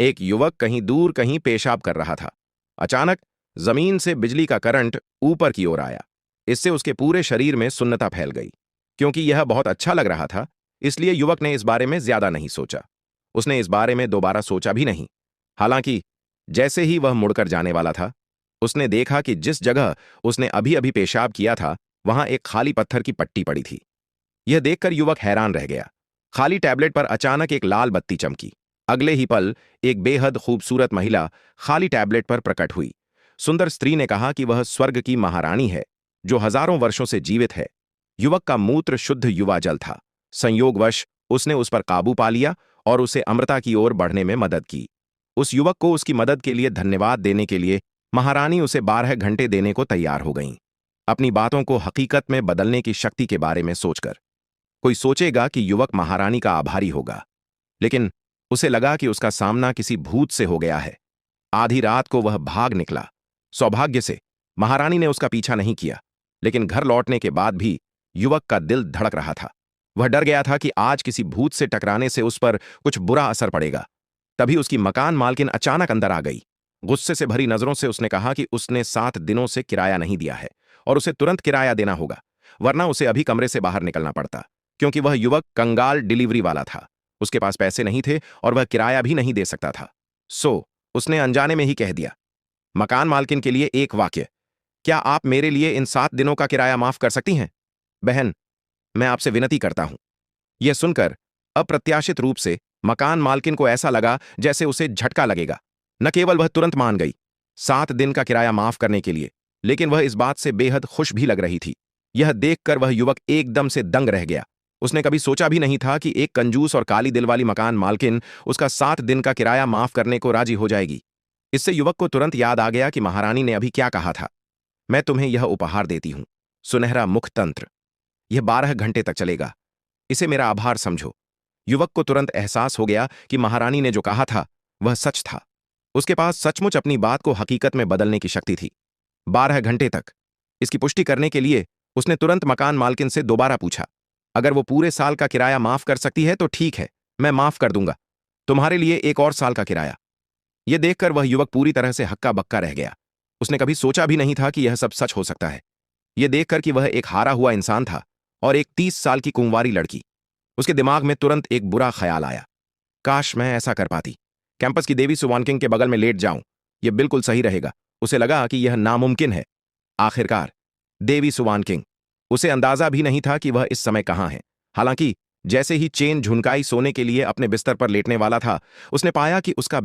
एक युवक कहीं दूर कहीं पेशाब कर रहा था। अचानक जमीन से बिजली का करंट ऊपर की ओर आया। इससे उसके पूरे शरीर में सुन्नता फैल गई। क्योंकि यह बहुत अच्छा लग रहा था, इसलिए युवक ने इस बारे में ज्यादा नहीं सोचा। उसने इस बारे में दोबारा सोचा भी नहीं। हालांकि जैसे ही वह मुड़कर जाने वाला था, उसने देखा कि जिस जगह उसने अभी अभी पेशाब किया था, वहां एक खाली पत्थर की पट्टी पड़ी थी। यह देखकर युवक हैरान रह गया। खाली टैबलेट पर अचानक एक लाल बत्ती चमकी। अगले ही पल एक बेहद खूबसूरत महिला खाली टैबलेट पर प्रकट हुई। सुंदर स्त्री ने कहा कि वह स्वर्ग की महारानी है, जो हजारों वर्षों से जीवित है। युवक का मूत्र शुद्ध युवा जल था। संयोगवश उसने उस पर काबू पा लिया और उसे अमृता की ओर बढ़ने में मदद की। उस युवक को उसकी मदद के लिए धन्यवाद देने के लिए महारानी उसे 12 घंटे देने को तैयार हो गईं। अपनी बातों को हकीकत में बदलने की शक्ति के बारे में सोचकर कोई सोचेगा कि युवक महारानी का आभारी होगा, लेकिन उसे लगा कि उसका सामना किसी भूत से हो गया है। आधी रात को वह भाग निकला। सौभाग्य से महारानी ने उसका पीछा नहीं किया, लेकिन घर लौटने के बाद भी युवक का दिल धड़क रहा था। वह डर गया था कि आज किसी भूत से टकराने से उस पर कुछ बुरा असर पड़ेगा। तभी उसकी मकान मालकिन अचानक अंदर आ गई। गुस्से से भरी नजरों से उसने कहा कि उसने 7 दिनों से किराया नहीं दिया है और उसे तुरंत किराया देना होगा, वरना उसे अभी कमरे से बाहर निकलना पड़ता। क्योंकि वह युवक कंगाल डिलीवरी वाला था, उसके पास पैसे नहीं थे और वह किराया भी नहीं दे सकता था। उसने अनजाने में ही कह दिया। मकान मालकिन के लिए एक वाक्य, क्या आप मेरे लिए इन 7 दिनों का किराया माफ कर सकती हैं? बहन, मैं आपसे विनती करता हूं। यह सुनकर अप्रत्याशित रूप से मकान मालकिन को ऐसा लगा जैसे उसे झटका लगेगा। न केवल वह तुरंत मान गई 7 दिन का किराया माफ करने के लिए, लेकिन वह इस बात से बेहद खुश भी लग रही थी। यह देखकर वह युवक एकदम से दंग रह गया। उसने कभी सोचा भी नहीं था कि एक कंजूस और काली दिल वाली मकान मालकिन उसका 7 दिन का किराया माफ करने को राजी हो जाएगी। इससे युवक को तुरंत याद आ गया कि महारानी ने अभी क्या कहा था, मैं तुम्हें यह उपहार देती हूं, सुनहरा मुख तंत्र। यह 12 घंटे तक चलेगा, इसे मेरा आभार समझो। युवक को तुरंत एहसास हो गया कि महारानी ने जो कहा था वह सच था। उसके पास सचमुच अपनी बात को हकीकत में बदलने की शक्ति थी। 12 घंटे तक। इसकी पुष्टि करने के लिए उसने तुरंत मकान मालकिन से दोबारा पूछा, अगर वो पूरे साल का किराया माफ कर सकती है तो ठीक है, मैं माफ कर दूंगा तुम्हारे लिए एक और साल का किराया। यह देखकर वह युवक पूरी तरह से हक्का बक्का रह गया। उसने कभी सोचा भी नहीं था कि यह सब सच हो सकता है। यह देखकर कि वह एक हारा हुआ इंसान था और एक 30 साल की कुंवारी लड़की। उसके दिमाग में तुरंत एक बुरा ख्याल आया, काश मैं ऐसा कर पाती। कैंपस की देवी सुवानकिंग के बगल में लेट जाऊं, यह बिल्कुल सही रहेगा। उसे लगा कि यह नामुमकिन है। आखिरकार देवी सुवानकिंग। उसे अंदाजा भी नहीं था कि वह इस समय कहां है। हालांकि जैसे ही चेन झुनकाई सोने के लिए अपने बिस्तर पर लेटने वाला था, उसने पाया कि उसका